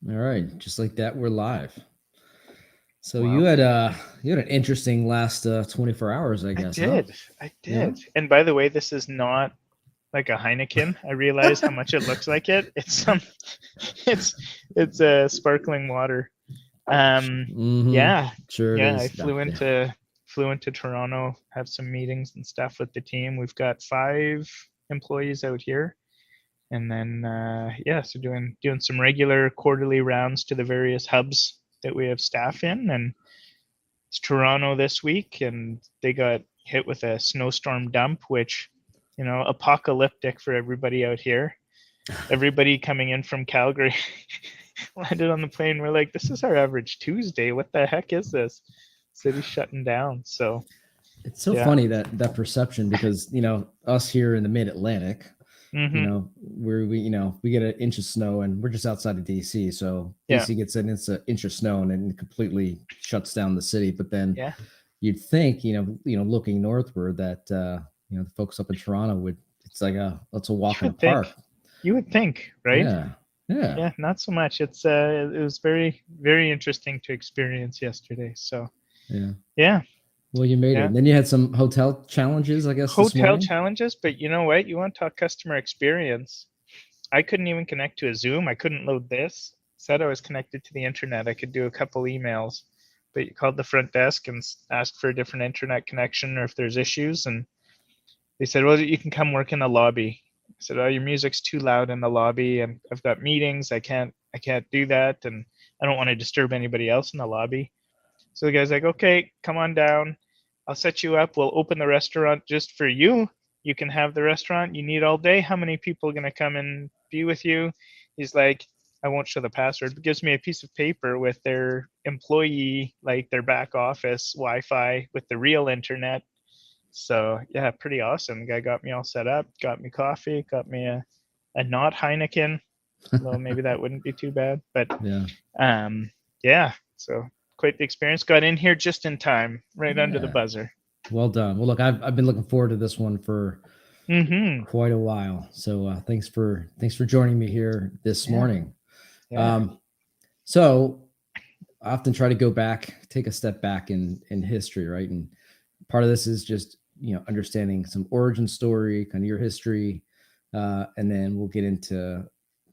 All right, just like that, we're live. So Wow. you had an interesting last 24 hours, I I guess, huh? did. I Yeah. did. And by the way, this is not like a Heineken. I realize how much it looks like it. It's it's it's a sparkling water. Mm-hmm. Yeah. Sure it Yeah, I is. No, yeah. flew into Toronto, have some meetings and stuff with the team. We've got 5 employees out here. And then yeah, so doing some regular quarterly rounds to the various hubs that we have staff in, and it's Toronto this week, and they got hit with a snowstorm dump, which, apocalyptic for everybody out here. Everybody coming in from Calgary landed on the plane. We're like, this is our average Tuesday. What the heck is this? City's shutting down. So It's so yeah. funny that perception because us here in the Mid Atlantic, Mm-hmm. we get an inch of snow and we're just outside of DC, so Yeah. DC gets an inch of snow and then it completely shuts down the city. But then Yeah. you'd think, looking northward that the folks up in Toronto would it's like it's a You walk in the would think. park. You would think, right? Yeah. Yeah. Yeah, not so much. It was very, very interesting to experience yesterday. So Yeah. yeah. Well, you made it. Yeah. And then you had some hotel challenges, I guess, this Hotel morning. challenges, but you know what? You want to talk customer experience. I couldn't even connect to a Zoom. I couldn't load this. Said I was connected to the internet. I could do a couple emails, but you called the front desk and asked for a different internet connection or if there's issues. And they said, well, you can come work in the lobby. I said, oh, your music's too loud in the lobby, and I've got meetings. I can't do that, and I don't want to disturb anybody else in the lobby. So the guy's like, okay, come on down. I'll set you up. We'll open the restaurant just for you. You can have the restaurant you need all day. How many people are going to come and be with you? He's like, I won't show the password, but gives me a piece of paper with their employee, like their back office Wi-Fi with the real internet. So yeah, pretty awesome. The guy got me all set up, got me coffee, got me a not Heineken, although maybe that wouldn't be too bad. But Yeah. yeah, so quite the experience. Got in here just in time, right under the Yeah. buzzer. Well done. Well, look, I've been looking forward to this one for Mm-hmm. quite a while. So thanks for joining me here this Yeah, morning. yeah, Um, so I often try to go back, take a step back in history, right? And part of this is just understanding some origin story, kind of your history, and then we'll get into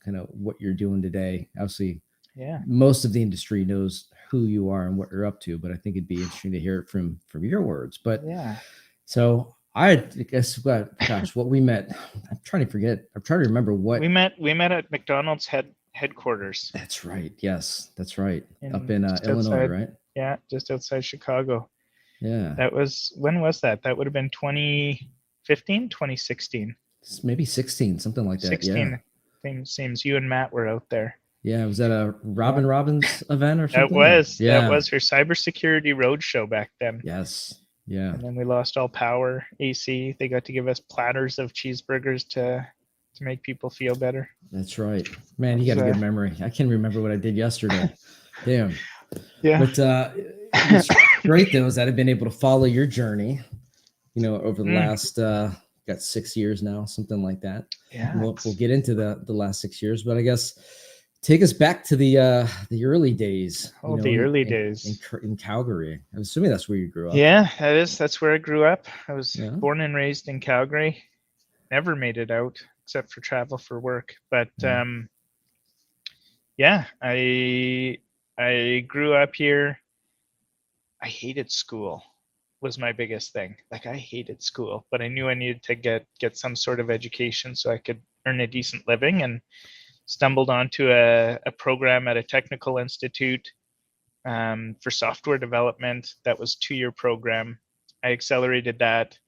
kind of what you're doing today. Obviously, yeah, most of the industry knows who you are and what you're up to, but I think it'd be interesting to hear it from your words. But yeah. so I guess, gosh, what we met. I'm trying to forget. I'm trying to remember We what. met we met at McDonald's headquarters That's right. Yes, that's right. Up in in just Illinois, outside. right? Yeah, just outside Chicago. Yeah, That was when was that? That would have been 2015, 2016. maybe 16, something like that. Yeah, 16 seems you and Matt were out there. yeah. Was that a Yeah. Robin Robbins event or That something? Or was that yeah, was her cybersecurity roadshow back then. yes, yeah. And then we lost all power, AC. They got to give us platters of cheeseburgers to make people feel better. That's right, man. That You was got a good memory. I can't remember what I did yesterday. Damn. yeah. But what's great though is that I've been able to follow your journey, over the Mm, last got 6 years now, something like that. And yeah. we'll get into the last 6 years, but I guess take us back to the early days, The early days. in Calgary. I'm assuming that's where you grew up. Yeah, that's where I grew up. I was Yeah. born and raised in Calgary. Never made it out except for travel for work. But Yeah. yeah, I grew up here. I hated school was my biggest thing. Like I hated school, but I knew I needed to get some sort of education so I could earn a decent living, and stumbled onto a program at a technical institute for software development. That was 2-year program. I accelerated that.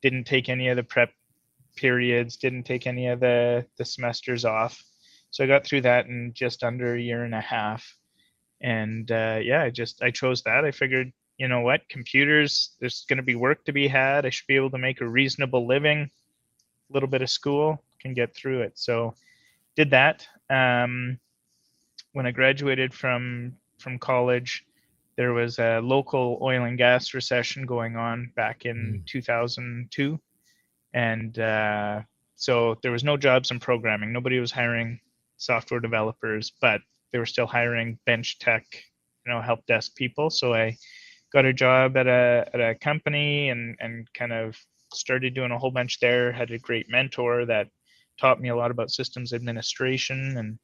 Didn't take any of the prep periods. Didn't take any of the semesters off. So I got through that in just under a year and a half. And yeah, I chose that. I figured, you know what, computers, there's going to be work to be had. I should be able to make a reasonable living. A little bit of school, can get through it. So did that. When I graduated from college, there was a local oil and gas recession going on back in 2002, and so there was no jobs in programming. Nobody was hiring software developers, but they were still hiring bench tech, help desk people. So I got a job at a company and kind of started doing a whole bunch there. Had a great mentor that taught me a lot about systems administration,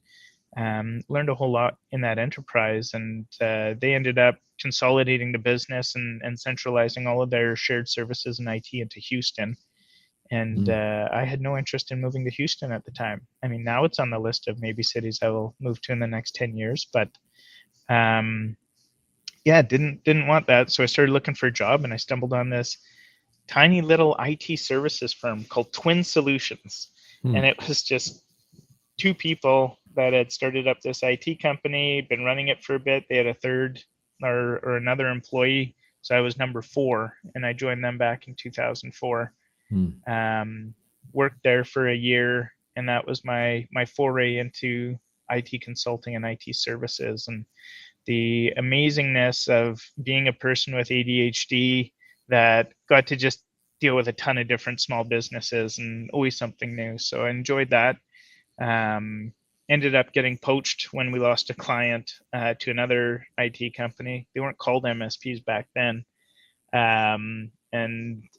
and learned a whole lot in that enterprise. And they ended up consolidating the business and centralizing all of their shared services and IT into Houston. And I had no interest in moving to Houston at the time. I mean, now it's on the list of maybe cities I will move to in the next 10 years, but yeah, didn't want that. So I started looking for a job, and I stumbled on this tiny little IT services firm called Twin Solutions. And it was just two people that had started up this IT company, been running it for a bit. They had a third or another employee. So I was number 4, and I joined them back in 2004. Worked there for a year, and that was my foray into IT consulting and IT services. And the amazingness of being a person with ADHD that got to just deal with a ton of different small businesses and always something new. So I enjoyed that. Ended up getting poached when we lost a client to another IT company. They weren't called MSPs back then. And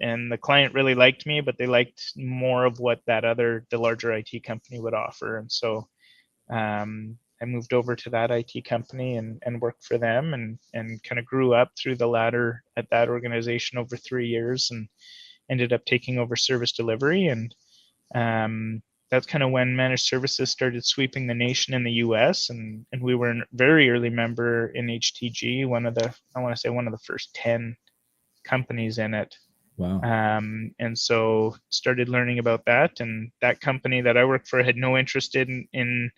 the client really liked me, but they liked more of what the larger IT company would offer. And so I moved over to that IT company and worked for them, and kind of grew up through the ladder at that organization over 3 years, and ended up taking over service delivery. And that's kind of when managed services started sweeping the nation in the US, and we were a very early member in HTG, one of the first 10 companies in it. Wow. And so started learning about that. And that company that I worked for had no interest in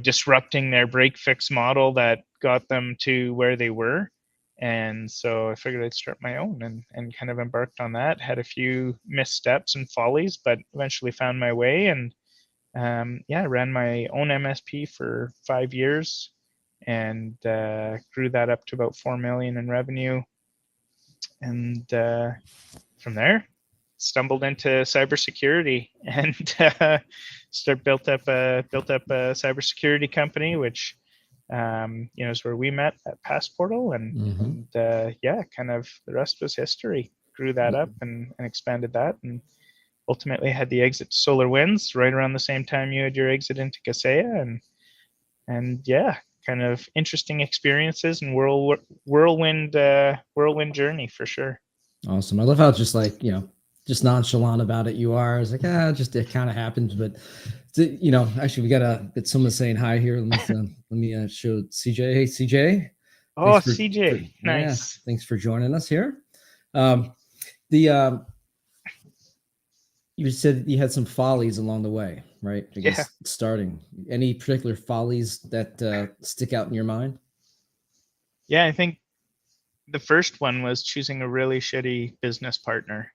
disrupting their break fix model that got them to where they were. And so I figured I'd start my own, and kind of embarked on that. Had a few missteps and follies, but eventually found my way. And ran my own MSP for 5 years, and grew that up to about 4 million in revenue. And from there, stumbled into cybersecurity, and built up a cybersecurity company, which is where we met at Passportal, and kind of the rest was history. Grew that up and expanded that, and ultimately had the exit to Solar Winds right around the same time you had your exit into Kaseya, and kind of interesting experiences and whirlwind journey for sure. Awesome. I love how just just nonchalant about it you are. It's like, just it kind of happens. But actually we gotta get someone saying hi here. Let me show CJ. Hey CJ. Oh, CJ, nice. Thanks for joining us here. You said you had some follies along the way, right? I guess starting. Any particular follies that stick out in your mind? Yeah, I think the first one was choosing a really shitty business partner.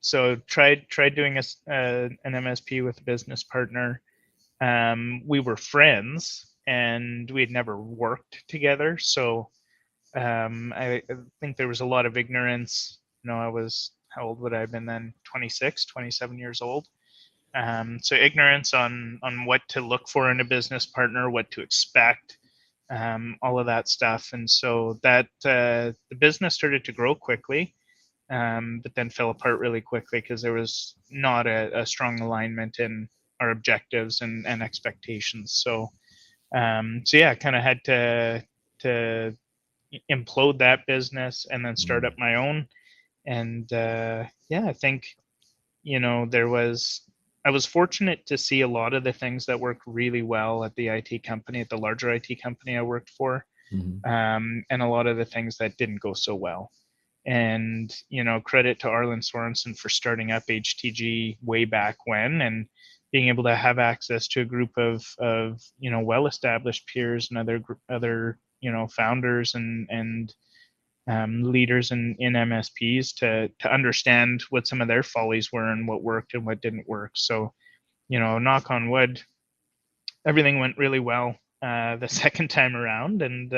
So tried doing an MSP with a business partner. We were friends, and we had never worked together. So I think there was a lot of ignorance. I was, how old would I have been then? 26, 27 years old. So ignorance on what to look for in a business partner, what to expect, all of that stuff. And so that the business started to grow quickly, but then fell apart really quickly because there was not a strong alignment in our objectives and expectations. So kind of had to implode that business and then start up my own. And I think I was fortunate to see a lot of the things that worked really well at the IT company, at the larger IT company I worked for, and a lot of the things that didn't go so well. And credit to Arlen Sorensen for starting up HTG way back when, and being able to have access to a group of well-established peers and other founders and leaders in MSPs to understand what some of their follies were and what worked and what didn't work. So, knock on wood, everything went really well the second time around. And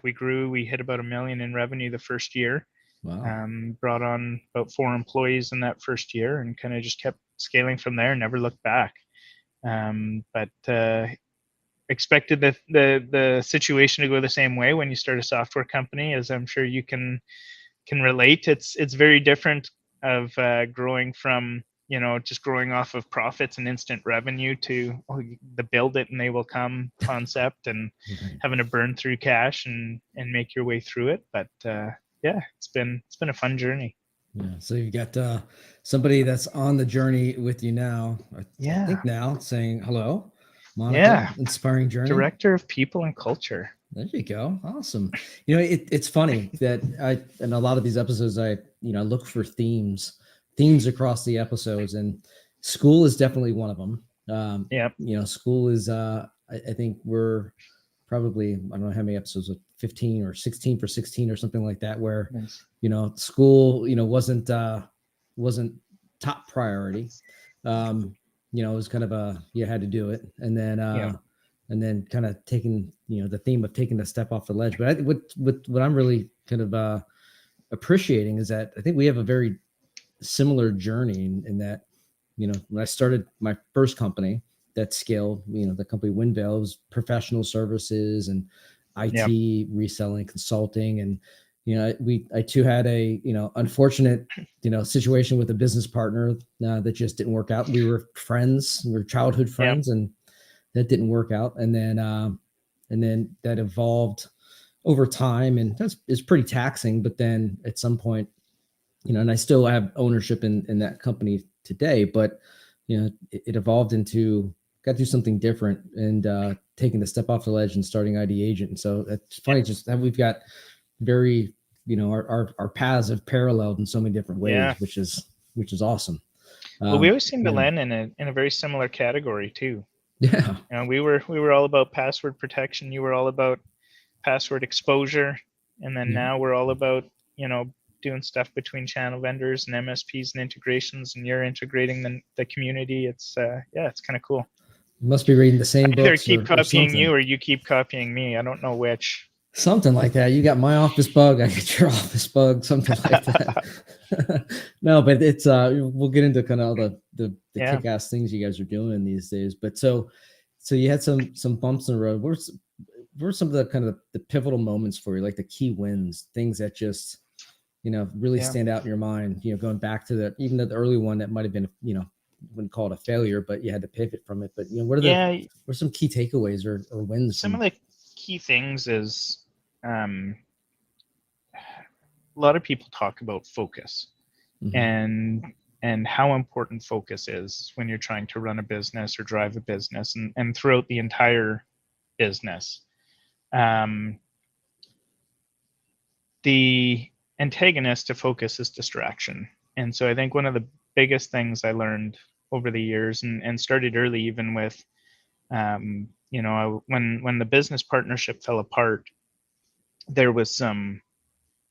we grew. We hit about $1 million in revenue the first year. Wow. Brought on about 4 employees in that first year, and kind of just kept scaling from there, never looked back. expected the situation to go the same way when you start a software company, as I'm sure you can relate. It's very different of growing from, you know, just growing off of profits and instant revenue to the build it and they will come concept, and Right. having to burn through cash and make your way through it. But yeah, it's been a fun journey. Yeah. So you've got somebody that's on the journey with you now. I Yeah. think now saying hello, Monica. Yeah. Inspiring journey. Director of People and Culture. There you go. Awesome. You know, it's funny that in a lot of these episodes, I look for themes across the episodes, and school is definitely one of them. Yep. You know, school is, I think we're probably, I don't know how many episodes, 15 or 16 for 16 or something like that, where, Nice. you know, school, you know, wasn't top priority. You know, it was kind of you had to do it. And then, and then kind of taking, you know, the theme of taking a step off the ledge. But what I'm really kind of appreciating is that I think we have a very similar journey in that, you know, when I started my first company that scaled, you know, the company Windvale, was professional services and IT reselling, consulting. And, you know, I too had a, you know, unfortunate, you know, situation with a business partner that just didn't work out. We were friends, we were childhood friends, and that didn't work out. And then that evolved over time, and it's pretty taxing. But then at some point, you know, and I still have ownership in that company today, but, you know, it evolved into, got to do something different, and taking the step off the ledge and starting ID Agent. And so it's funny just that we've got very, you know, our paths have paralleled in so many different ways, which is awesome. Well, we always seem to land in a very similar category too. Yeah. You know, we were all about password protection. You were all about password exposure. And then now we're all about, you know, doing stuff between channel vendors and MSPs and integrations, and you're integrating the community. It's it's kind of cool. You must be reading the same books. Either keep copying you or you keep copying me. I don't know which. Something like that. You got my office bug, I get your office bug, something like that. No, but it's we'll get into kind of the kick-ass things you guys are doing these days. But so you had some bumps in the road. What were some of the kind of the pivotal moments for you, like the key wins, things that just, you know, really stand out in your mind, you know, going back to even the early one that might have been, you know, wouldn't call it a failure, but you had to pivot from it. But, you know, what are some key takeaways or wins? Some of the key things is, a lot of people talk about focus and how important focus is when you're trying to run a business or drive a business, and throughout the entire business. The antagonist to focus is distraction. And so I think one of the biggest things I learned over the years, and started early, even with, you know, when the business partnership fell apart, there was some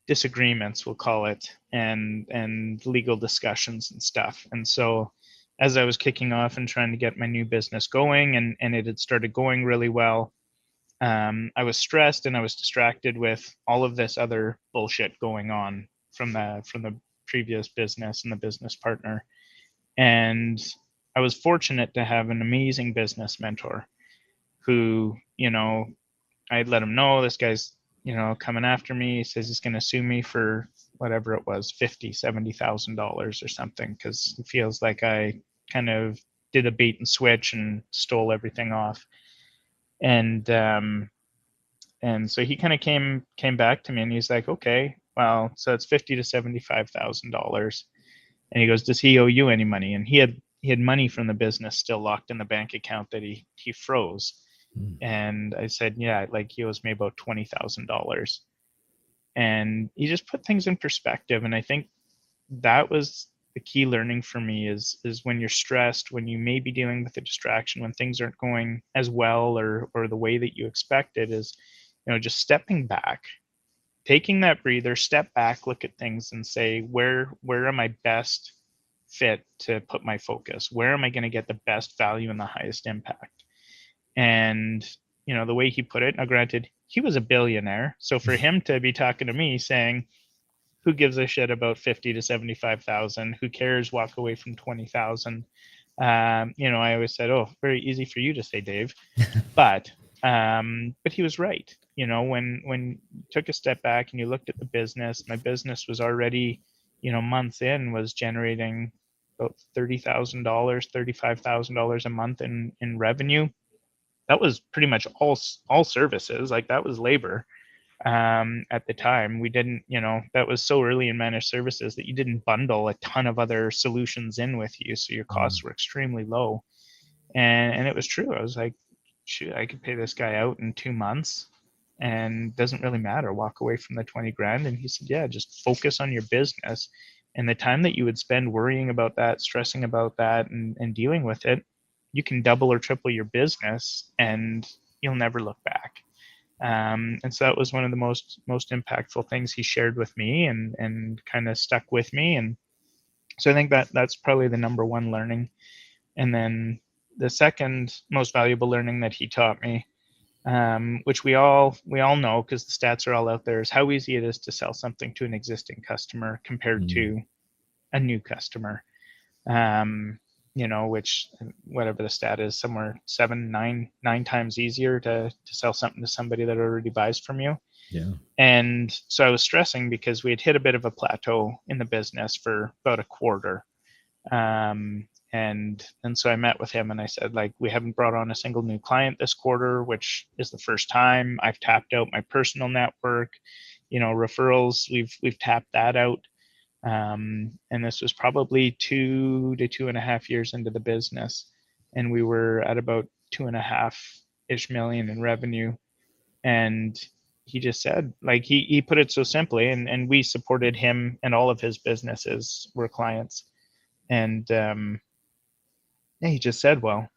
disagreements, we'll call it, and legal discussions and stuff. And so as I was kicking off and trying to get my new business going, and it had started going really well, I was stressed and I was distracted with all of this other bullshit going on from the previous business and the business partner. And I was fortunate to have an amazing business mentor who, you know, I'd let him know this guy's, you know, coming after me. He says he's going to sue me for whatever it was, $50,000-$70,000 or something, because he feels like I kind of did a bait and switch and stole everything off. And so he kind of came back to me, and he's like, okay, well, so it's $50,000-$75,000. And he goes, does he owe you any money? And he had money from the business still locked in the bank account that he froze. And I said, yeah, like he owes me about $20,000. And he just put things in perspective. And I think that was the key learning for me is when you're stressed, when you may be dealing with a distraction, when things aren't going as well or the way that you expected, is, you know, just stepping back, taking that breather, step back, look at things and say, where am I best fit to put my focus? Where am I going to get the best value and the highest impact? And, you know, the way he put it, now granted, he was a billionaire. So for him to be talking to me saying, who gives a shit about 50 to 75,000? Who cares? Walk away from 20,000. You know, I always said, oh, very easy for you to say, Dave. But But he was right. You know, when you took a step back and you looked at the business, my business was already, you know, months in was generating about $30,000, $35,000 a month in revenue. That was pretty much all services. Like that was labor. At the time, we didn't, you know, that was so early in managed services that you didn't bundle a ton of other solutions in with you, so your costs were extremely low. And it was true. I was like, shoot, I could pay this guy out in 2 months and doesn't really matter. Walk away from the 20 grand. And he said, yeah, just focus on your business. And the time that you would spend worrying about that, stressing about that, and dealing with it, you can double or triple your business and you'll never look back. And so that was one of the most impactful things he shared with me, and kind of stuck with me. And so I think that that's probably the number one learning. And then the second most valuable learning that he taught me, which we all know because the stats are all out there, is how easy it is to sell something to an existing customer compared to a new customer. You know, which, whatever the stat is, somewhere 9 times easier to sell something to somebody that already buys from you. Yeah. And so I was stressing because we had hit a bit of a plateau in the business for about a quarter. And so I met with him and I said, like, we haven't brought on a single new client this quarter, which is the first time. I've tapped out my personal network, you know, referrals. We've tapped that out. And this was probably 2 to 2.5 years into the business, and we were at about 2.5-ish million in revenue. And he just said, like, he put it so simply, and we supported him, and all of his businesses were clients. And yeah, he just said, well,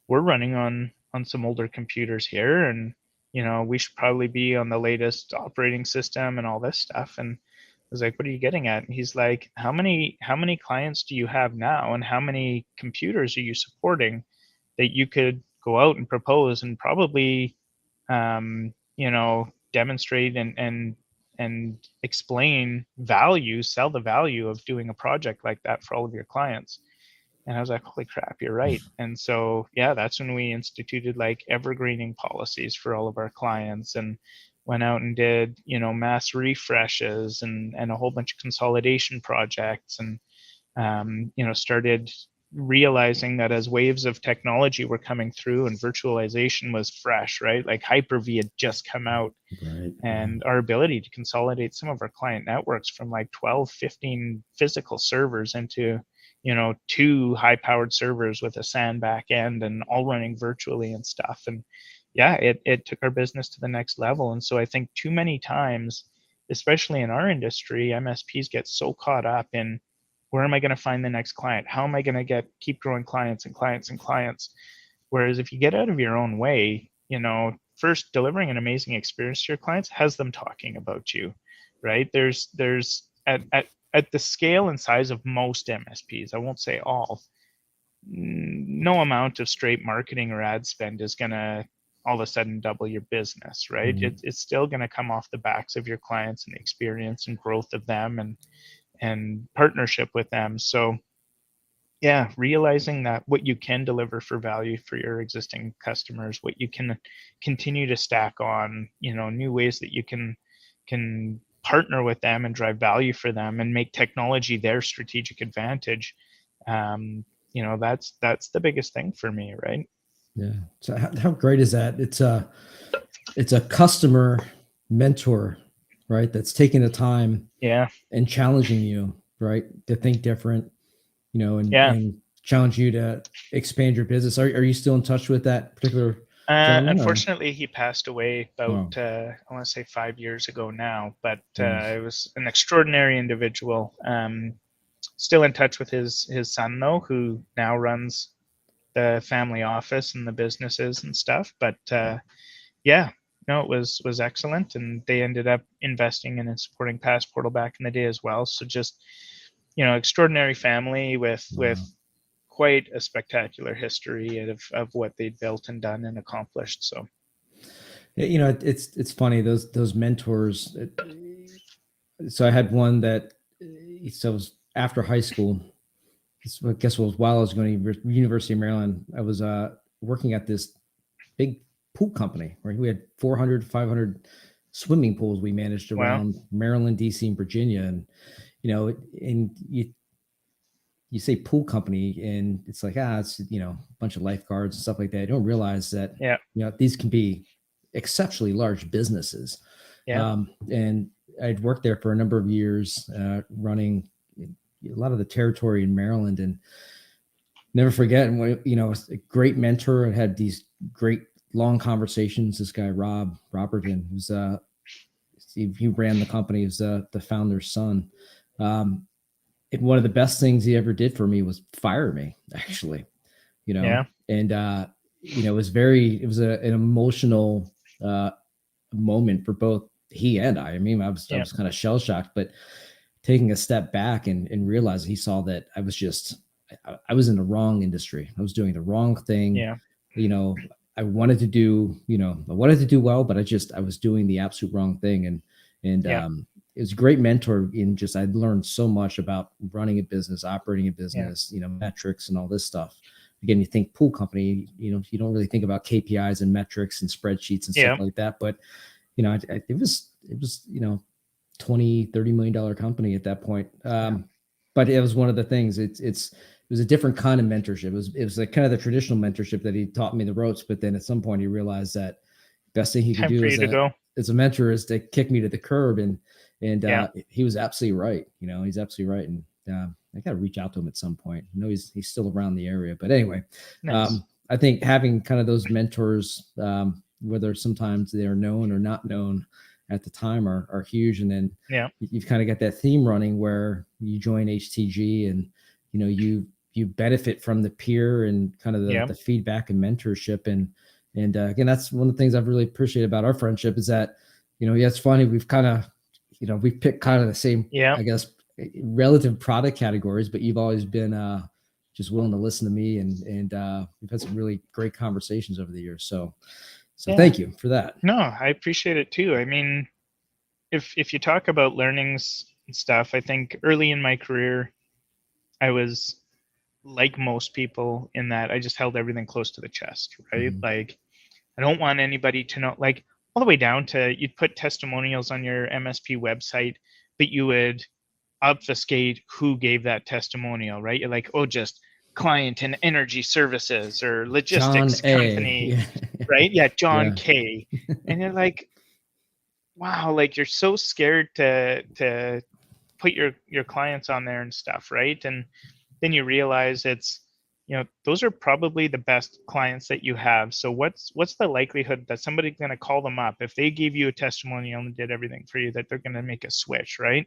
we're running on some older computers here, and you know, we should probably be on the latest operating system and all this stuff. And I was like, what are you getting at? And he's like, how many clients do you have now, and how many computers are you supporting that you could go out and propose and probably, you know, demonstrate and explain value, sell the value of doing a project like that for all of your clients. And I was like, holy crap, you're right. And so, yeah, that's when we instituted like evergreening policies for all of our clients, and went out and did, you know, mass refreshes and a whole bunch of consolidation projects. And, you know, started realizing that as waves of technology were coming through and virtualization was fresh, right? Like Hyper-V had just come out. Right. And our ability to consolidate some of our client networks from like 12, 15 physical servers into, you know, 2 high-powered servers with a SAN back end and all running virtually and stuff. And yeah, it took our business to the next level. And so I think too many times, especially in our industry, MSPs get so caught up in, where am I going to find the next client? How am I going to keep growing clients and clients and clients? Whereas if you get out of your own way, you know, first delivering an amazing experience to your clients has them talking about you, right? There's at the scale and size of most MSPs, I won't say all, no amount of straight marketing or ad spend is going to all of a sudden double your business, right? It's still going to come off the backs of your clients and the experience and growth of them and partnership with them. So yeah, realizing that what you can deliver for value for your existing customers, what you can continue to stack on, you know, new ways that you can partner with them and drive value for them and make technology their strategic advantage. You know, that's the biggest thing for me, right? Yeah. So how great is that? It's a customer mentor, right? That's taking the time Yeah. and challenging you, right, to think different, you know, Yeah. and challenge you to expand your business. Are you still in touch with that particular gentleman? Unfortunately, he passed away about, Oh. I want to say 5 years ago now, but Yes. it was an extraordinary individual. Still in touch with his son though, who now runs the family office and the businesses and stuff. But yeah, no, it was excellent, and they ended up investing in and supporting Passportal back in the day as well. So just, you know, extraordinary family with quite a spectacular history of what they'd built and done and accomplished. So You know, it's funny, those mentors. So I had one that, so it was after high school. I guess it was while I was going to University of Maryland. I was working at this big pool company, right? We had 400, 500 swimming pools we managed Wow. around Maryland, DC, and Virginia. And, and you say pool company and it's like, it's, a bunch of lifeguards and stuff like that. You don't realize that, Yeah. these can be exceptionally large businesses. Yeah. And I'd worked there for a number of years, running a lot of the territory in Maryland, and never forget. And a great mentor. I had these great long conversations. This guy, Rob Robertson, who's he ran the company, was the founder's son. And one of the best things he ever did for me was fire me, actually. Yeah. And it was an emotional moment for both he and I. I mean, I was kind of shell shocked, but taking a step back and realizing he saw that I was in the wrong industry. I was doing the wrong thing. Yeah. I wanted to do well, but I was doing the absolute wrong thing. And it was a great mentor in just, I'd learned so much about running a business, operating a business, metrics and all this stuff. Again, you think pool company, you don't really think about KPIs and metrics and spreadsheets and stuff like that. But, it was, 20, $30 million company at that point. But it was one of the things. It was a different kind of mentorship. It was like kind of the traditional mentorship that he taught me the ropes. But then at some point he realized that best thing he could do as a mentor is to kick me to the curb. And he was absolutely right. He's absolutely right. And I got to reach out to him at some point. I know he's still around the area, but anyway, nice. I think having kind of those mentors, whether sometimes they are known or not known at the time, are huge. And then you've kind of got that theme running where you join HTG and you benefit from the peer and kind of the feedback and mentorship. And again, that's one of the things I've really appreciated about our friendship is that, it's funny. We've kind of, we've picked kind of the same, I guess, relative product categories, but you've always been just willing to listen to me, and we've had some really great conversations over the years. So thank you for that. No, I appreciate it too. I mean, if you talk about learnings and stuff, I think early in my career, I was like most people in that I just held everything close to the chest, right? Mm-hmm. Like, I don't want anybody to know, like, all the way down to you'd put testimonials on your MSP website, but you would obfuscate who gave that testimonial, right? You're like, just client and energy services or logistics company, right? Yeah, John K. And you're like, wow, like you're so scared to put your clients on there and stuff, right? And then you realize it's, those are probably the best clients that you have. So what's the likelihood that somebody's going to call them up if they gave you a testimonial and did everything for you, that they're going to make a switch, right?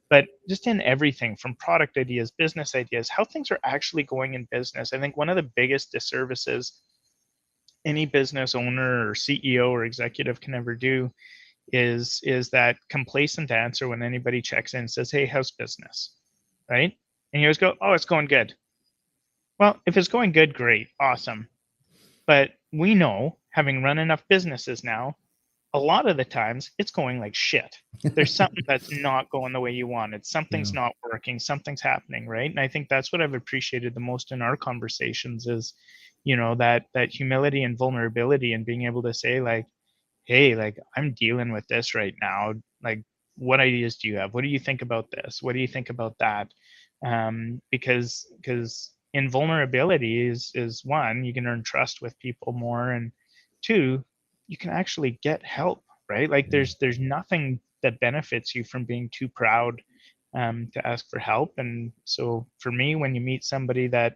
But just in everything from product ideas, business ideas, how things are actually going in business. I think one of the biggest disservices any business owner or CEO or executive can ever do is that complacent answer when anybody checks in and says, hey, how's business, right? And you always go, oh, it's going good. Well, if it's going good, great, awesome. But we know, having run enough businesses now, a lot of the times it's going like shit. There's something that's not going the way you want it. Something's not working. Something's happening, right? And I think that's what I've appreciated the most in our conversations is, that humility and vulnerability and being able to say like, hey, like I'm dealing with this right now. Like, what ideas do you have? What do you think about this? What do you think about that? Because in vulnerability is one, you can earn trust with people more, and two, you can actually get help, right? Like there's nothing that benefits you from being too proud to ask for help. And so for me, when you meet somebody that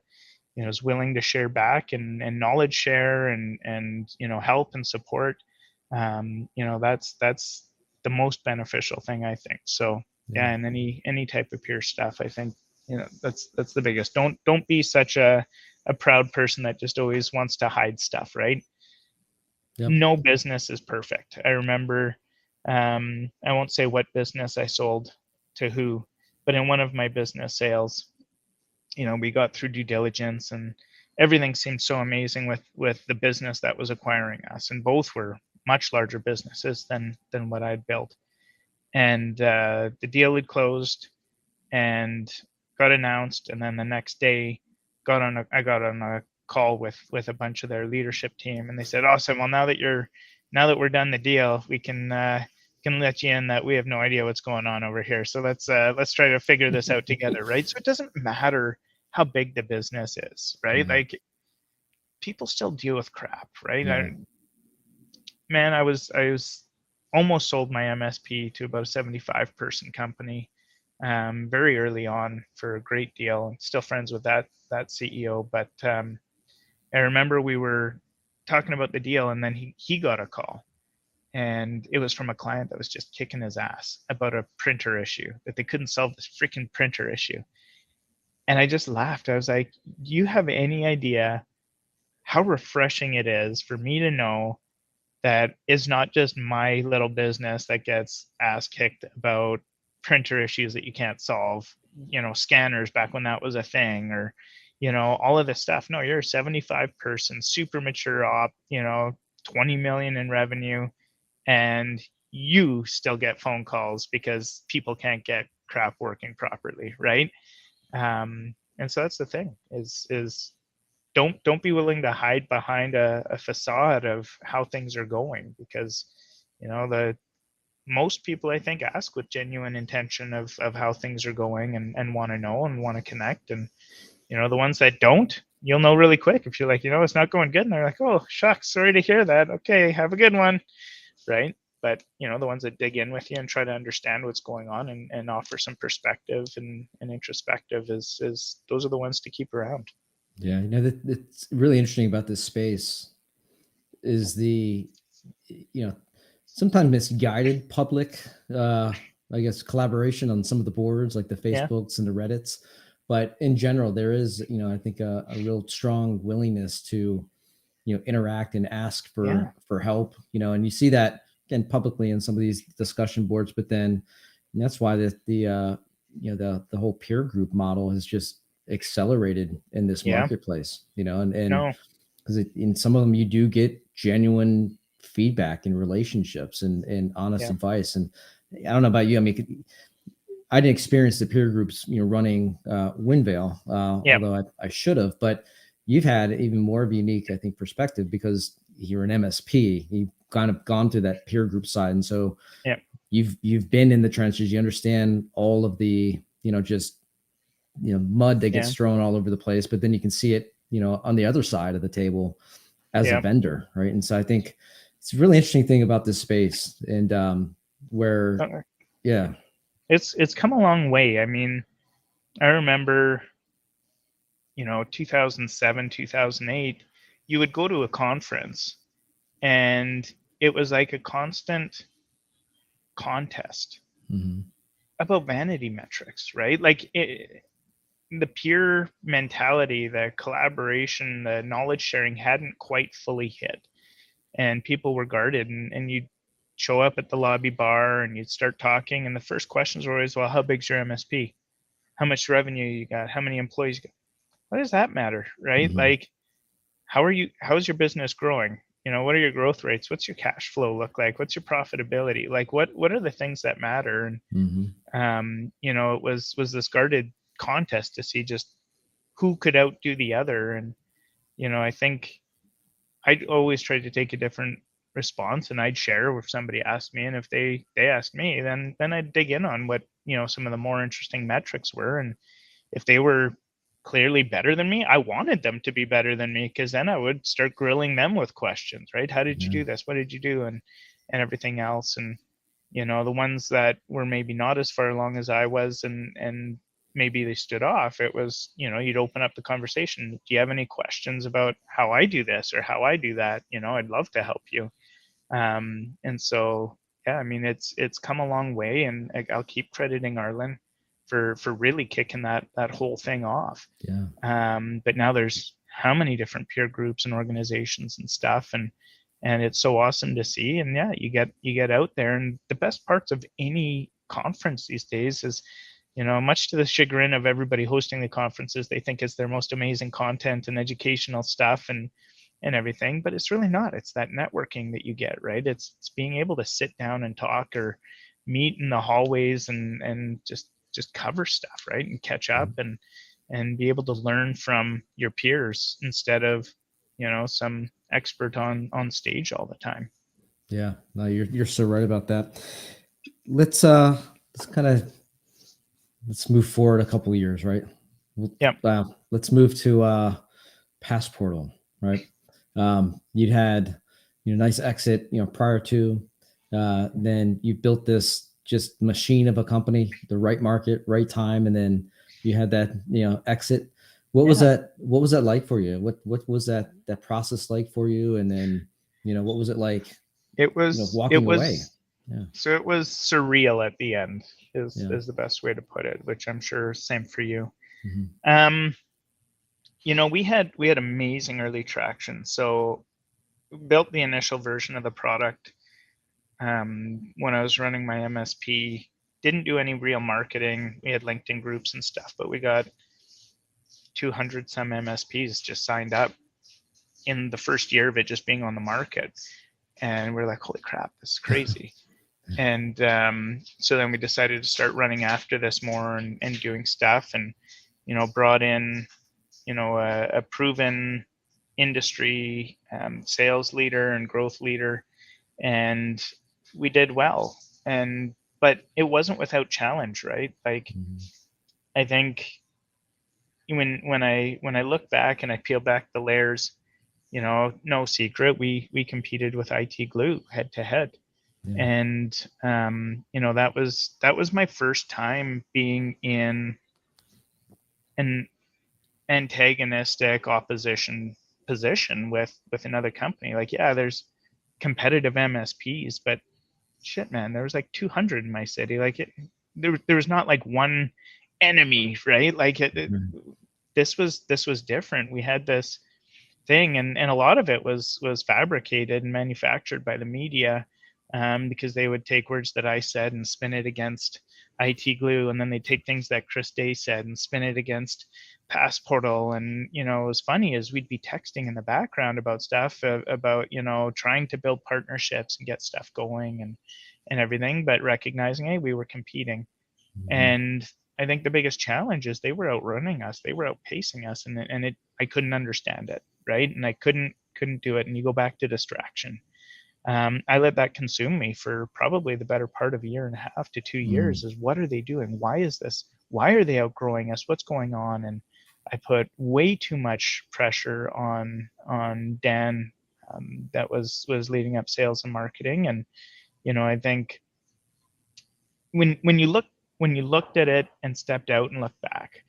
is willing to share back and knowledge share and help and support, that's the most beneficial thing, I think. So and any type of peer stuff, I think that's the biggest. Don't be such a proud person that just always wants to hide stuff, right? No business is perfect. I remember I won't say what business I sold to who, but in one of my business sales, we got through due diligence and everything seemed so amazing with the business that was acquiring us, and both were much larger businesses than what I'd built. And the deal had closed and got announced, and then the next day I got on a call with a bunch of their leadership team, and they said, awesome, well, now that we're done the deal, we can let you in that we have no idea what's going on over here, so let's try to figure this out together, right? So it doesn't matter how big the business is, right? Like, people still deal with crap, right? I was almost sold my MSP to about a 75 person company very early on for a great deal. I'm still friends with that CEO, but I remember we were talking about the deal, and then he got a call, and it was from a client that was just kicking his ass about a printer issue, that they couldn't solve this freaking printer issue. And I just laughed. I was like, you have any idea how refreshing it is for me to know that it's not just my little business that gets ass kicked about printer issues that you can't solve, scanners back when that was a thing, or, all of this stuff. No, you're a 75 person, super mature op, 20 million in revenue, and you still get phone calls because people can't get crap working properly, right? And so that's the thing is don't be willing to hide behind a facade of how things are going, because the most people, I think, ask with genuine intention of how things are going, and want to know and want to connect. And the ones that don't, you'll know really quick if you're like, it's not going good, and they're like, oh shucks, sorry to hear that, okay, have a good one, right? But the ones that dig in with you and try to understand what's going on, and offer some perspective and introspective is those are the ones to keep around. Yeah, that's really interesting about this space is the, sometimes misguided public, I guess, collaboration on some of the boards, like the Facebooks and the Reddits. But in general, there is, I think a real strong willingness to, interact and ask for help, and you see that again publicly in some of these discussion boards. But then that's why the whole peer group model has just accelerated in this marketplace, and because in some of them you do get genuine feedback and relationships and honest advice. And I don't know about you, I mean, I didn't experience the peer groups, running Windvale, although I should have. But you've had even more of a unique, I think, perspective because you're an MSP. You've kind of gone through that peer group side, and so you've been in the trenches. You understand all of the mud that gets thrown all over the place, but then you can see it on the other side of the table as a vendor, right? And so I think it's a really interesting thing about this space, and where it's come a long way. I mean, I remember 2007, 2008, you would go to a conference and it was like a constant contest about vanity metrics, right? Like the peer mentality, the collaboration, the knowledge sharing hadn't quite fully hit, and people were guarded, and you'd show up at the lobby bar and you'd start talking, and the first questions were always, well, how big's your MSP? How much revenue you got? How many employees you got? What does that matter, right? Like, how's your business growing? What are your growth rates? What's your cash flow look like? What's your profitability? Like, what are the things that matter? And it was this guarded contest to see just who could outdo the other. And I think I'd always try to take a different response, and I'd share if somebody asked me, and if they asked me, then I'd dig in on what some of the more interesting metrics were. And if they were clearly better than me, I wanted them to be better than me, because then I would start grilling them with questions, right? How did you do this? What did you do? And everything else. And the ones that were maybe not as far along as I was, and maybe they stood off, it was you'd open up the conversation. Do you have any questions about how I do this or how I do that? I'd love to help you. And so I mean, it's come a long way, and I'll keep crediting Arlen for really kicking that whole thing off. But now there's how many different peer groups and organizations and stuff, and it's so awesome to see. And you get out there, and the best parts of any conference these days is, much to the chagrin of everybody hosting the conferences, they think it's their most amazing content and educational stuff and everything, but it's really not. It's that networking that you get, right? It's being able to sit down and talk, or meet in the hallways and just cover stuff, right? And catch up. And and be able to learn from your peers instead of, some expert on stage all the time. Yeah, no, you're so right about that. Let's move forward a couple of years, right? Yeah. Let's move to Passportal, right? You'd had nice exit, prior to, then you built this just machine of a company, the right market, right time, and then you had that exit. What was that? What was that like for you? What was that process like for you? And then what was it like? It was Walking away. Yeah. So it was surreal at the end is Yeah. the best way to put it, which I'm sure same for you. Mm-hmm. We had amazing early traction. So we built the initial version of the product when I was running my MSP. Didn't do any real marketing. We had LinkedIn groups and stuff, but we got 200 some MSPs just signed up in the first year of it just being on the market. And we're like, holy crap, this is crazy. And so then we decided to start running after this more and doing stuff, and brought in a proven industry sales leader and growth leader, and we did well. But it wasn't without challenge, right? Like, I think when I look back and I peel back the layers, no secret, we competed with IT Glue head to head. Yeah. And that was my first time being in an antagonistic opposition position with another company. Like, yeah, there's competitive MSPs, but shit, man, there was like 200 in my city. Like, there was not like one enemy, right? Like, this was different. We had this thing, and a lot of it was fabricated and manufactured by the media, because they would take words that I said and spin it against IT Glue, and then they take things that Chris Day said and spin it against Passportal. And it was funny is we'd be texting in the background about stuff, about trying to build partnerships and get stuff going and everything, but recognizing, hey, we were competing. And I think the biggest challenge is they were outrunning us, they were outpacing us, and I couldn't understand it, right? And I couldn't do it. And you go back to distraction. I let that consume me for probably the better part of a year and a half to 2 years. Is what are they doing? Why is this? Why are they outgrowing us? What's going on? And I put way too much pressure on Dan, that was leading up sales and marketing. And I think when you looked at it and stepped out and looked back,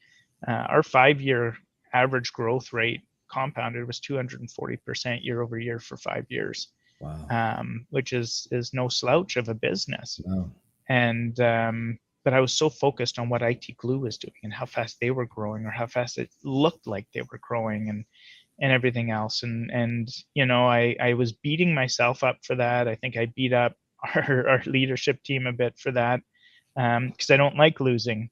our 5-year average growth rate compounded was 240% year over year for 5 years. Wow. Which is no slouch of a business. Wow. And but I was so focused on what IT Glue was doing and how fast they were growing, or how fast it looked like they were growing, and everything else. And I was beating myself up for that. I think I beat up our leadership team a bit for that, because I don't like losing.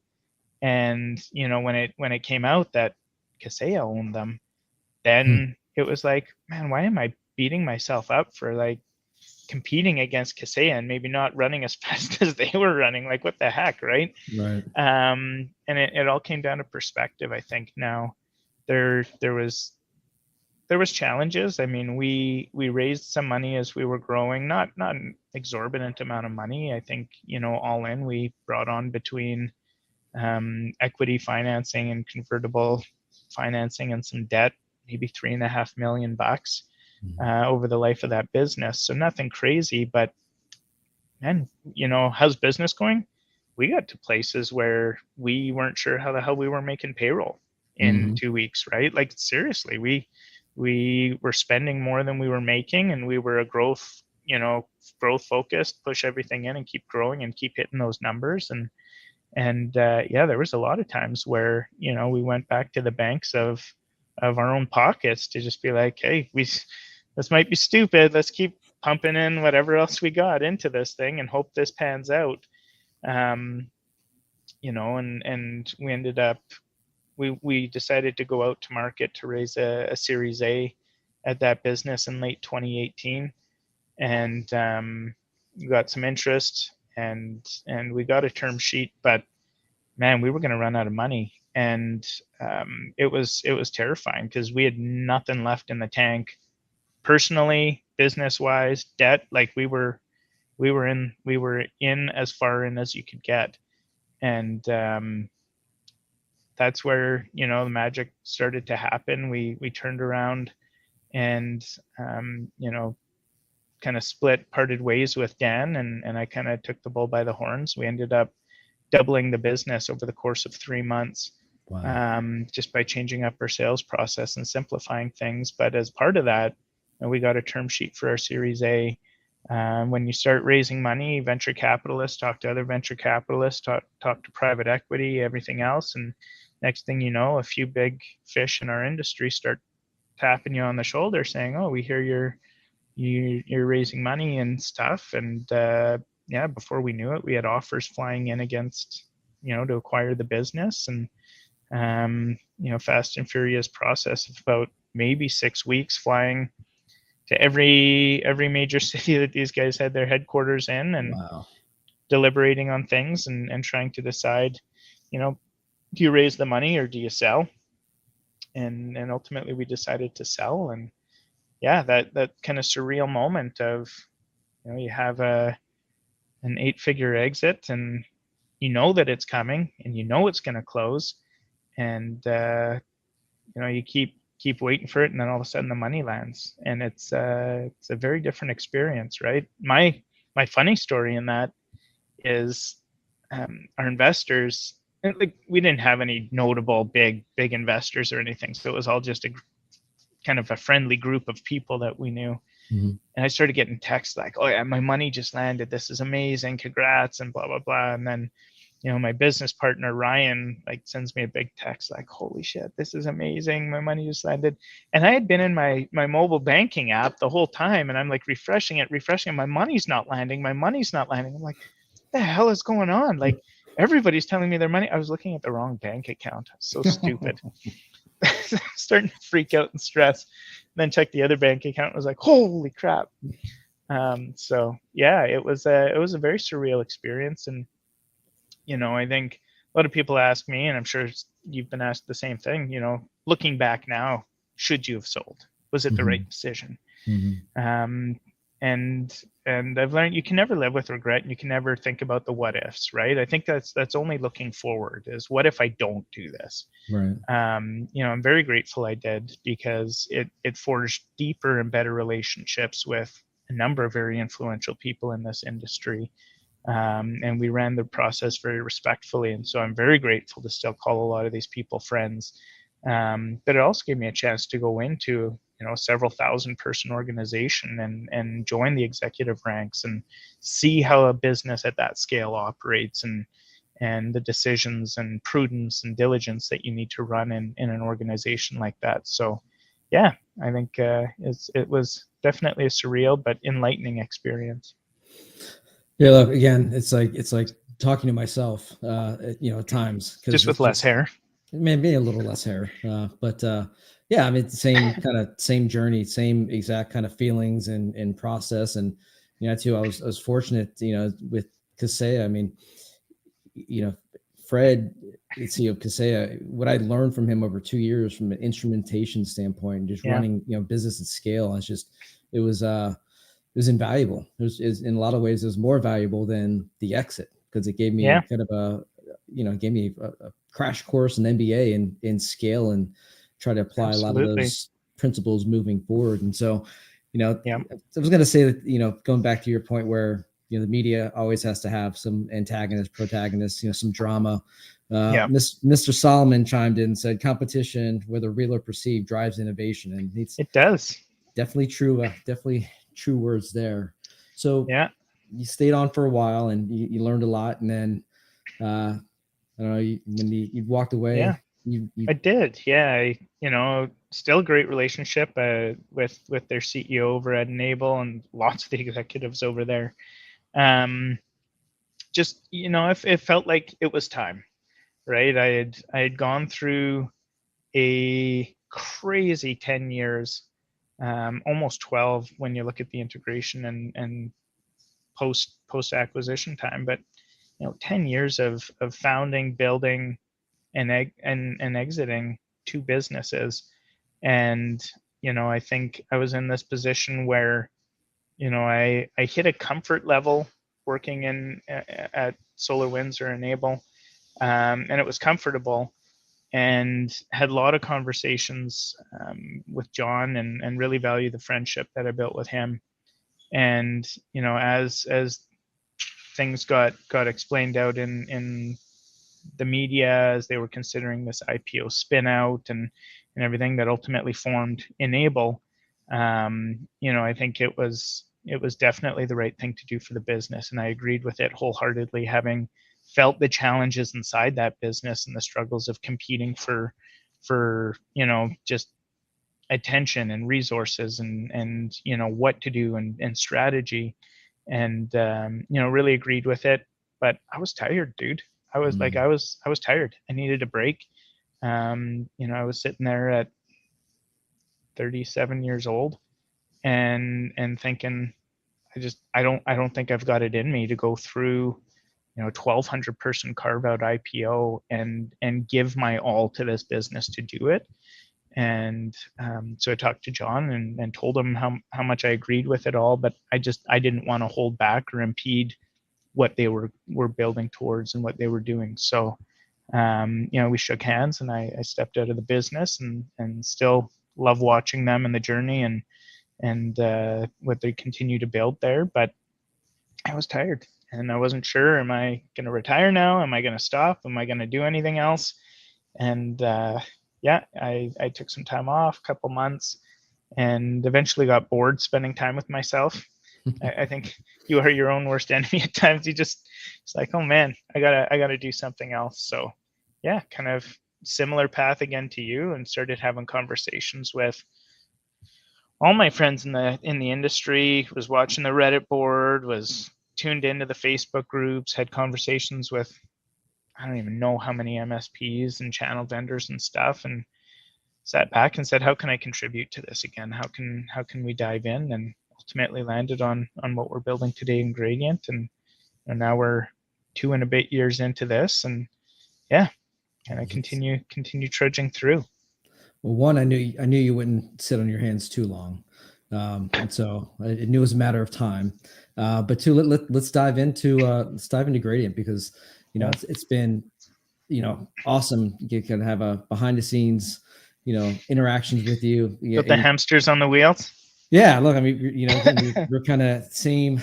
And when it came out that Kaseya owned them, then it was like, man, why am I beating myself up for like competing against Kaseya and maybe not running as fast as they were running? Like, what the heck, right? Right. And it all came down to perspective. I think now there was challenges. I mean, we raised some money as we were growing, not an exorbitant amount of money. I think all in we brought on between equity financing and convertible financing and some debt, maybe $3.5 million over the life of that business. So nothing crazy, but man, how's business going? We got to places where we weren't sure how the hell we were making payroll in 2 weeks, right? Like, seriously, we were spending more than we were making, and we were a growth focused, push everything in and keep growing and keep hitting those numbers. And there was a lot of times where we went back to the banks of our own pockets to just be like, hey, this might be stupid, let's keep pumping in whatever else we got into this thing and hope this pans out. And we ended up, we decided to go out to market to raise a Series A at that business in late 2018, and we got some interest, and we got a term sheet, but man, we were going to run out of money. and it was terrifying because we had nothing left in the tank, personally, business wise, debt. Like we were in as far in as you could get, and that's where the magic started to happen. We turned around and kind of parted ways with Dan, and I kind of took the bull by the horns. We ended up doubling the business over the course of 3 months. Wow. Just by changing up our sales process and simplifying things. But as part of that, we got a term sheet for our Series A. When you start raising money, venture capitalists talk to other venture capitalists, talk to private equity, everything else, and next thing you know, a few big fish in our industry start tapping you on the shoulder, saying, "Oh, we hear you're raising money and stuff." And yeah, before we knew it, we had offers flying in against to acquire the business, and fast and furious process of about maybe 6 weeks, flying to every major city that these guys had their headquarters in, and Wow. deliberating on things, and trying to decide, do you raise the money or do you sell? And ultimately we decided to sell. And yeah, that kind of surreal moment of, you have an 8-figure exit, and that it's coming, and it's going to close, and you keep waiting for it, and then all of a sudden the money lands, and it's a very different experience, right? My funny story in that is, our investors, like, we didn't have any notable big investors or anything, so it was all just a kind of a friendly group of people that we knew. Mm-hmm. And I started getting texts like, "Oh yeah, my money just landed. This is amazing. Congrats," and blah blah blah. And then, my business partner Ryan like sends me a big text like, "Holy shit, this is amazing. My money just landed." And I had been in my mobile banking app the whole time, and I'm like refreshing it. My money's not landing. I'm like, what the hell is going on? Like, everybody's telling me their money. I was looking at the wrong bank account. So stupid. Starting to freak out and stress. And then check the other bank account. And was like, holy crap. So yeah, it was a very surreal experience. And I think a lot of people ask me, and I'm sure you've been asked the same thing. Looking back now, should you have sold? Was it the Mm-hmm. right decision? Mm-hmm. And I've learned you can never live with regret, and you can never think about the what ifs, right? I think that's only looking forward, is what if I don't do this? Right. I'm very grateful I did, because it forged deeper and better relationships with a number of very influential people in this industry. And we ran the process very respectfully. And so I'm very grateful to still call a lot of these people friends. But it also gave me a chance to go into several thousand person organization, and join the executive ranks, and see how a business at that scale operates, and the decisions and prudence and diligence that you need to run in an organization like that. So yeah, I think it was definitely a surreal but enlightening experience. Yeah, look, again, it's like talking to myself, at times, because Just with less hair. Maybe a little less hair, but yeah, I mean, same journey, same exact kind of feelings and process. And too, I was fortunate, with Kaseya. I mean, Fred, the CEO of Kaseya, what I learned from him over 2 years from an instrumentation standpoint, and just running business at scale, it was invaluable. In a lot of ways, it was more valuable than the exit, because it gave me kind of gave me a crash course, an MBA in scale, and try to apply a lot of those principles moving forward. And so, I was going to say that, going back to your point where, the media always has to have some antagonist, protagonist, some drama. Mr. Solomon chimed in and said, competition, whether real or perceived, drives innovation. And it does. Definitely true. Definitely true words there. So you stayed on for a while, and you learned a lot. And then, I don't know, when you walked away. Yeah, I did. Yeah, still a great relationship with their CEO over at Enable, and lots of the executives over there. Just it felt like it was time, right? I had gone through a crazy 10 years, almost 12 when you look at the integration and post acquisition time, but 10 years of founding, building, and exiting 2 businesses. And, I think I was in this position where, I hit a comfort level working at SolarWinds or Enable, and it was comfortable, and had a lot of conversations with John, and really value the friendship that I built with him. And, as things got explained out in the media as they were considering this IPO spin out and everything that ultimately formed Enable, I think it was definitely the right thing to do for the business, and I agreed with it wholeheartedly, having felt the challenges inside that business and the struggles of competing for just attention and resources and what to do and strategy, and really agreed with it. But I was tired, dude. I was like, I was tired. I needed a break. I was sitting there at 37 years old and thinking, I don't think I've got it in me to go through 1,200 person carve out IPO and give my all to this business to do it. And so I talked to John and told him how much I agreed with it all, but I didn't want to hold back or impede what they were building towards and what they were doing. So we shook hands, and I stepped out of the business, and still love watching them and the journey and what they continue to build there. But I was tired, and I wasn't sure, am I going to retire now? Am I going to stop? Am I going to do anything else? And I took some time off, a couple months, and eventually got bored spending time with myself. I think you are your own worst enemy at times. It's like, oh man, I gotta do something else. So yeah, kind of similar path again to you, and started having conversations with all my friends in the industry, was watching the Reddit board, was tuned into the Facebook groups, had conversations with, I don't even know how many MSPs and channel vendors and stuff, and sat back and said, how can I contribute to this again? How can we dive in? And ultimately landed on what we're building today in Gradient, and now we're 2 and a bit years into this, and yeah, kind of continue trudging through. Well, one, I knew you wouldn't sit on your hands too long, and so I knew it was a matter of time. But two, let's dive into Gradient, because it's been awesome. You can have a behind the scenes interactions with you. With the hamsters on the wheels. Yeah, look, I mean, we're kind of same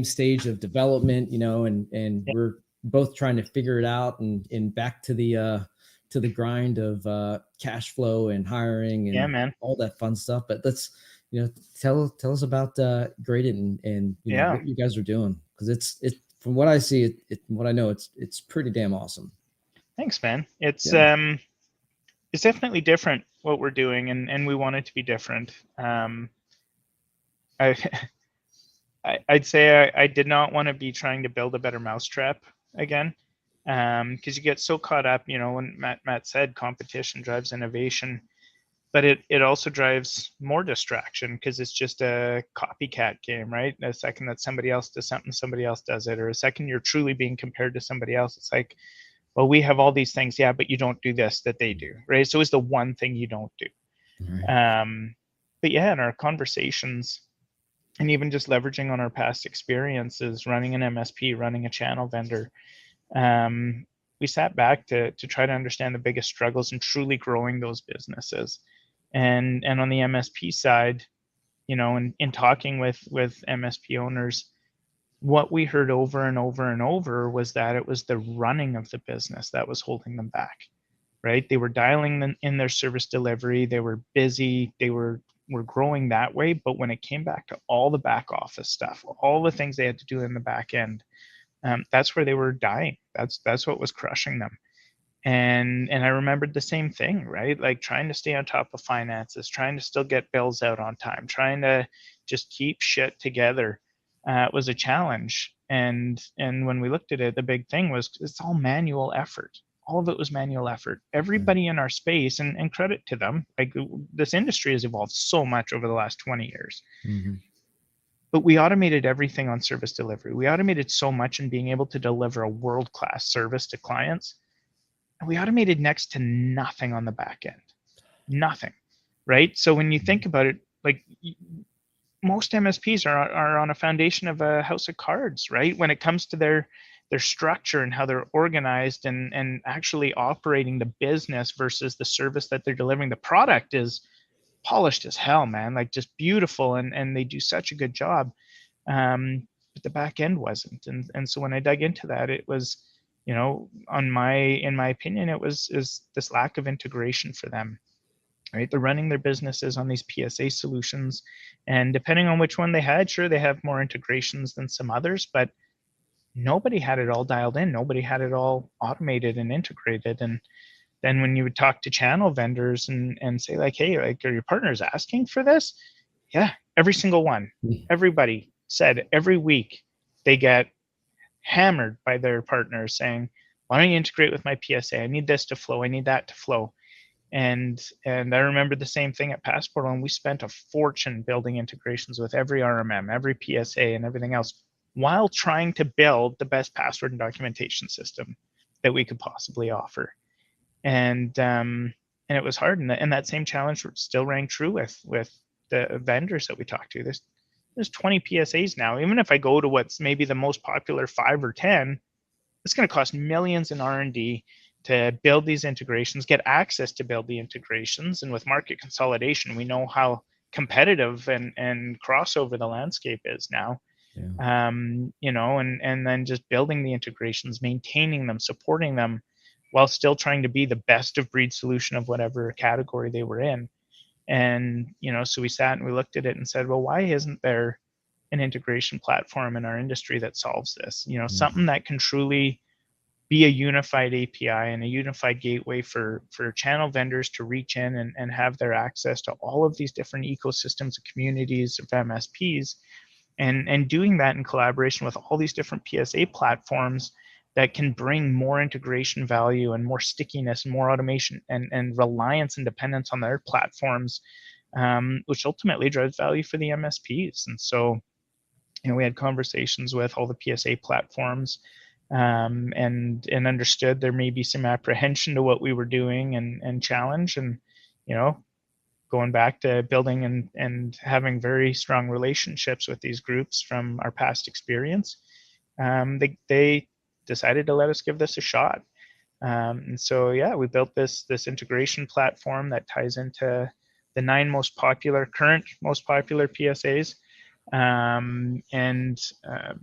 stage of development, and we're both trying to figure it out, and back to the grind of cash flow and hiring and all that fun stuff. But let's tell us about Gradient and what you guys are doing, because it's from what I see, what I know, it's pretty damn awesome. Thanks, man. It's definitely different what we're doing, and we want it to be different. I'd say I did not want to be trying to build a better mousetrap again, because you get so caught up, when Matt said competition drives innovation, but it also drives more distraction, because it's just a copycat game, right? A second that somebody else does something, somebody else does it, or a second you're truly being compared to somebody else, it's like, well, we have all these things, yeah, but you don't do this that they do, right? So it's the one thing you don't do. Right. But yeah, in our conversations, and even just leveraging on our past experiences, running an MSP, running a channel vendor, we sat back to try to understand the biggest struggles in truly growing those businesses. And on the MSP side, in talking with MSP owners, what we heard over and over and over was that it was the running of the business that was holding them back, right? They were dialing in their service delivery, they were busy, they were growing that way, but when it came back to all the back office stuff, all the things they had to do in the back end, that's where they were dying. That's what was crushing them. And I remembered the same thing, right? Like trying to stay on top of finances, trying to still get bills out on time, trying to just keep shit together was a challenge. And when we looked at it, the big thing was it's all manual effort. All of it was manual effort. Everybody in our space, and credit to them, like this industry has evolved so much over the last 20 years. Mm-hmm. But we automated everything on service delivery. We automated so much in being able to deliver a world-class service to clients. and we automated next to nothing on the back end. Nothing, right? So when you think about it, like most MSPs are on a foundation of a house of cards, right? When it comes to their structure and how they're organized and actually operating the business versus the service that they're delivering. The product is polished as hell, man, like just beautiful, and they do such a good job. But the back end wasn't. And so when I dug into that, it was, you know, in my opinion, it was is this lack of integration for them. Right, they're running their businesses on these PSA solutions, and depending on which one they had, sure, they have more integrations than some others, but nobody had it all dialed in. Nobody had it all automated and integrated. And then when you would talk to channel vendors and say like, hey, like, are your partners asking for this? Yeah, every single one. Everybody said every week they get hammered by their partners saying, why don't you integrate with my PSA? I need this to flow. I need that to flow. And I remember the same thing at Passport, and we spent a fortune building integrations with every RMM, every PSA, and everything else, while trying to build the best password and documentation system that we could possibly offer. And it was hard, and that same challenge still rang true with the vendors that we talked to. There's 20 PSAs now. Even if I go to what's maybe the most popular 5 or 10, it's going to cost millions in R&D to build these integrations, get access to build the integrations. And with market consolidation, we know how competitive and crossover the landscape is now. Yeah. You know, and then just building the integrations, maintaining them, supporting them, while still trying to be the best of breed solution of whatever category they were in. And, you know, so we sat and we looked at it and said, well, why isn't there an integration platform in our industry that solves this? You know, something that can truly be a unified API and a unified gateway for channel vendors to reach in and have their access to all of these different ecosystems of communities of MSPs, and doing that in collaboration with all these different PSA platforms that can bring more integration value and more stickiness and more automation and reliance and dependence on their platforms, which ultimately drives value for the MSPs. And so, you know, we had conversations with all the PSA platforms, and understood there may be some apprehension to what we were doing and challenge. And, you know, going back to building and having very strong relationships with these groups from our past experience, they decided to let us give this a shot. And so, yeah, we built this integration platform that ties into the 9 current most popular PSAs.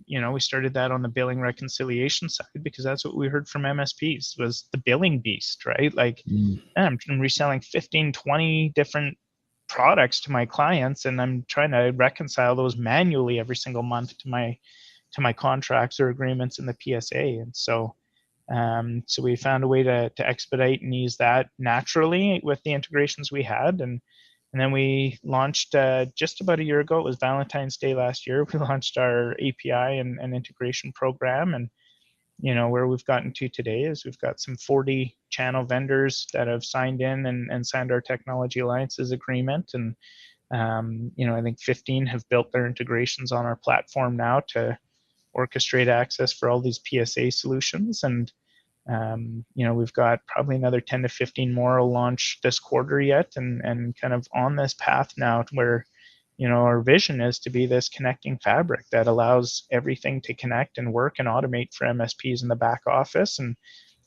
You know, we started that on the billing reconciliation side because that's what we heard from MSPs was the billing beast, right? Like, I'm reselling 15, 20 different products to my clients, and I'm trying to reconcile those manually every single month to my contracts or agreements in the PSA. And so, so we found a way to expedite and ease that naturally with the integrations we had. And then we launched just about a year ago. It was Valentine's Day last year. We launched our API and integration program. And, you know, where we've gotten to today is we've got some 40 channel vendors that have signed in and signed our technology alliances agreement. And, you know, I think 15 have built their integrations on our platform now to orchestrate access for all these PSA solutions. And, you know, we've got probably another 10 to 15 more will launch this quarter yet, and kind of on this path now where, you know, our vision is to be this connecting fabric that allows everything to connect and work and automate for MSPs in the back office, and,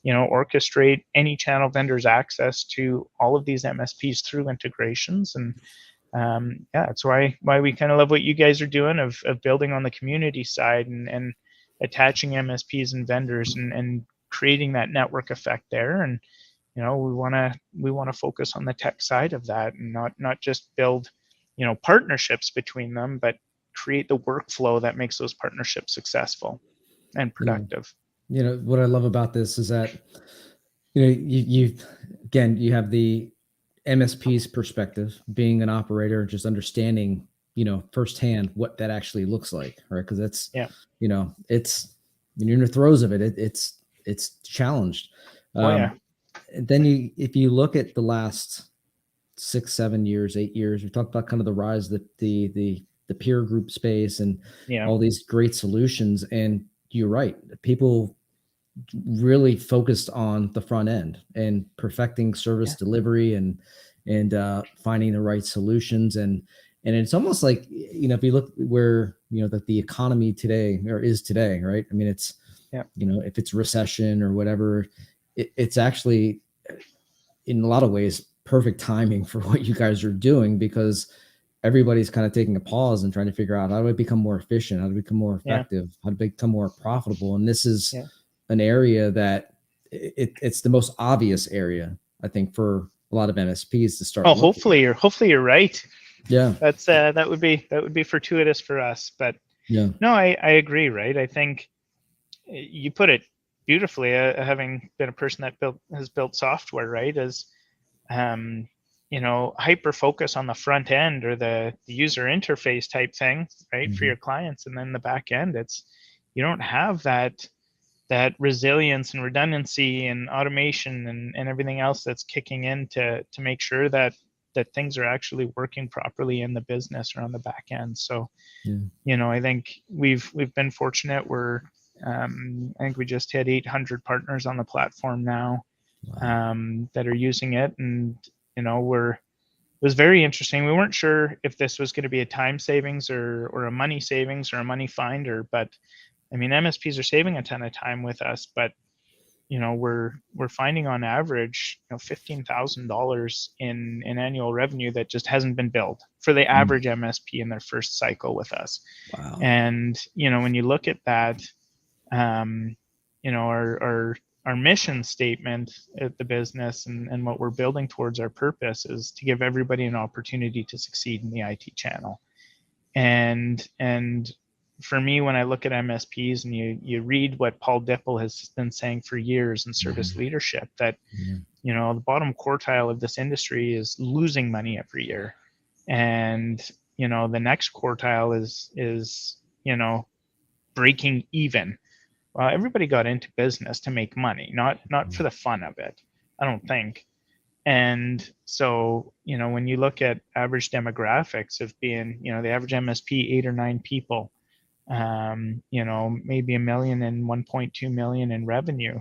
you know, orchestrate any channel vendor's access to all of these MSPs through integrations. And yeah, that's why we kind of love what you guys are doing of building on the community side and attaching MSPs and vendors and creating that network effect there. And, you know, we want to focus on the tech side of that, and not just build, you know, partnerships between them, but create the workflow that makes those partnerships successful and productive. You know, what I love about this is that, you know, you have the MSP's perspective, being an operator, just understanding, you know, firsthand what that actually looks like, right? Because that's, you know, it's when you're in the throes of it, it's challenged. Then if you look at the last 6, 7 years, 8 years, we talked about kind of the rise of the peer group space and all these great solutions. And you're right, people really focused on the front end and perfecting service delivery and finding the right solutions. And it's almost like, if you look where, that the economy today or is today, right? I mean, it's, if it's recession or whatever, it's actually in a lot of ways perfect timing for what you guys are doing, because everybody's kind of taking a pause and trying to figure out, how do I become more efficient? How to become more effective? How to become more profitable? And this is an area that it's the most obvious area, I think, for a lot of MSPs to start. Oh, hopefully you're right. Yeah. That's that would be fortuitous for us, but no, I agree. Right. I think you put it beautifully, having been a person that has built software, right? As hyper focus on the front end or the user interface type thing, right? For your clients. And then the back end, you don't have that resilience and redundancy and automation and everything else that's kicking in to make sure that things are actually working properly in the business or on the back end. So, I think we've been fortunate. I think we just hit 800 partners on the platform now. Wow. That are using it. And, it was very interesting. We weren't sure if this was going to be a time savings or a money savings or a money finder, but I mean, MSPs are saving a ton of time with us, but we're finding on average, $15,000 in annual revenue that just hasn't been billed for the average MSP in their first cycle with us. Wow. And when you look at that, our mission statement at the business and what we're building towards, our purpose is to give everybody an opportunity to succeed in the IT channel. And for me, when I look at MSPs and you read what Paul Dipple has been saying for years in service leadership, that the bottom quartile of this industry is losing money every year, and the next quartile is breaking even. Well, everybody got into business to make money, not for the fun of it, I don't think. And so, when you look at average demographics of being, the average MSP, 8 or 9 people, maybe $1 million and 1.2 million in revenue.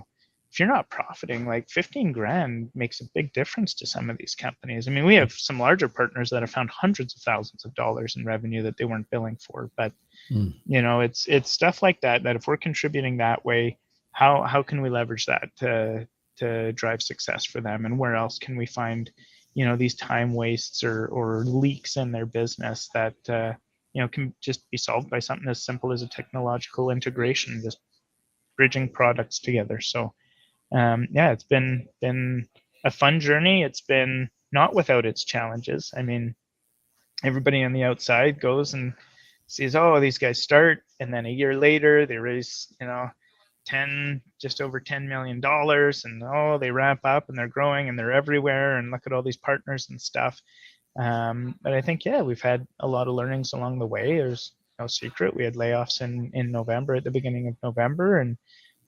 If you're not profiting, like 15 grand makes a big difference to some of these companies. I mean, we have some larger partners that have found hundreds of thousands of dollars in revenue that they weren't billing for. But, it's stuff like that if we're contributing that way, how can we leverage that to drive success for them? And where else can we find, these time wastes or leaks in their business that, can just be solved by something as simple as a technological integration, just bridging products together. So, it's been a fun journey. It's been not without its challenges. I mean, everybody on the outside goes and sees, oh, these guys start, and then a year later they raise, just over $10 million, and they ramp up and they're growing and they're everywhere, and look at all these partners and stuff. But I think, we've had a lot of learnings along the way. There's no secret. We had layoffs in November, at the beginning of November. And,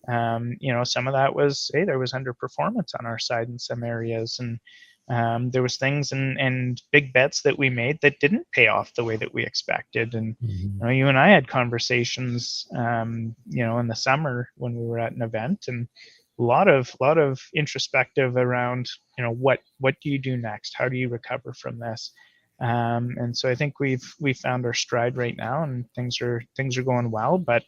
some of that was, there was underperformance on our side in some areas. And there was things and big bets that we made that didn't pay off the way that we expected. And, you and I had conversations, in the summer when we were at an event, and a lot of introspective around, what do you do next? How do you recover from this? And so I think we've found our stride right now, and things are going well, but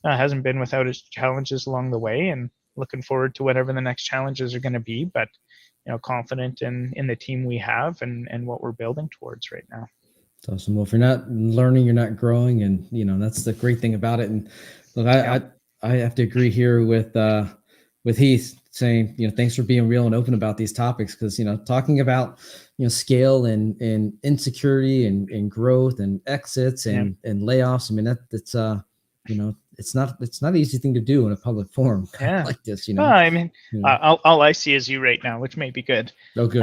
it hasn't been without its challenges along the way, and looking forward to whatever the next challenges are going to be, but confident in the team we have and what we're building towards right now. It's awesome. Well, if you're not learning, you're not growing, and that's the great thing about it. And look, I have to agree here with Heath saying, thanks for being real and open about these topics, because talking about scale and insecurity and growth and exits and layoffs. I mean, that's it's not an easy thing to do in a public forum like this. Well, I mean, all I see is you right now, which may be good. Oh, good.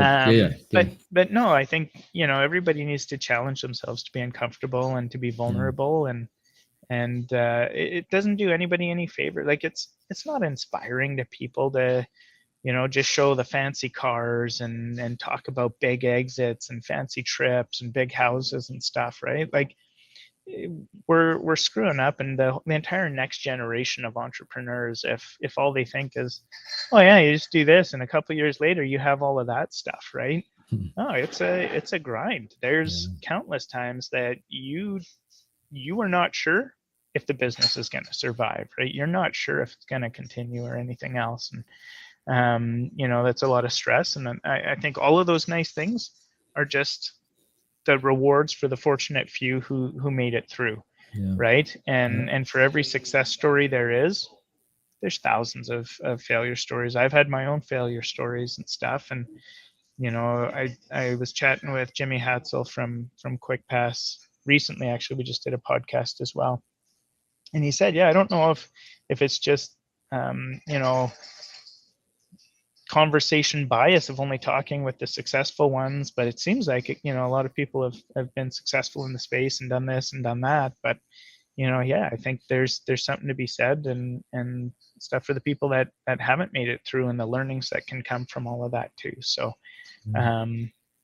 But no, I think everybody needs to challenge themselves to be uncomfortable and to be vulnerable, and it doesn't do anybody any favor. Like, it's not inspiring to people to just show the fancy cars and talk about big exits and fancy trips and big houses and stuff, right? Like, we're screwing up, and the entire next generation of entrepreneurs, if all they think is, oh yeah, you just do this, and a couple of years later you have all of that stuff, right? No, it's a grind. There's countless times that you are not sure if the business is going to survive, right? You're not sure if it's going to continue or anything else, and that's a lot of stress. And I think all of those nice things are just the rewards for the fortunate few who made it through, right? And for every success story there's thousands of failure stories. I've had my own failure stories and stuff, and I was chatting with Jimmy Hatzel from QuickPass recently. Actually, we just did a podcast as well, and he said, I don't know if it's just conversation bias of only talking with the successful ones, but it seems like a lot of people have been successful in the space and done this and done that. But I think there's something to be said and stuff for the people that haven't made it through, and the learnings that can come from all of that too. So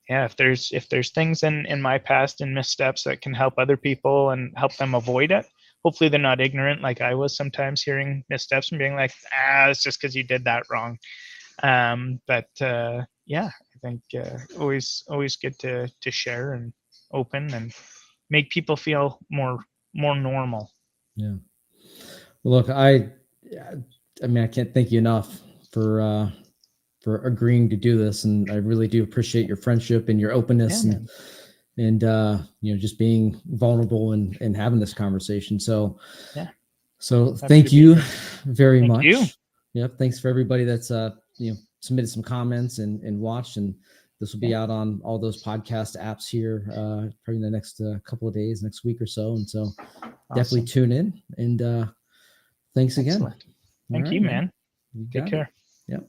if there's things in my past and missteps that can help other people and help them avoid it, hopefully they're not ignorant like I was sometimes, hearing missteps and being like, it's just because you did that wrong. But I think always good to share and open and make people feel more normal. Yeah. Well, look, I mean, I can't thank you enough for agreeing to do this, and I really do appreciate your friendship and your openness and just being vulnerable and having this conversation. So thank you very much. You. Yep. Thanks for everybody that's submitted some comments and watched, and this will be out on all those podcast apps here probably in the next couple of days, next week or so. And so definitely tune in, and thanks again. Thank you, man. Take care. Yep.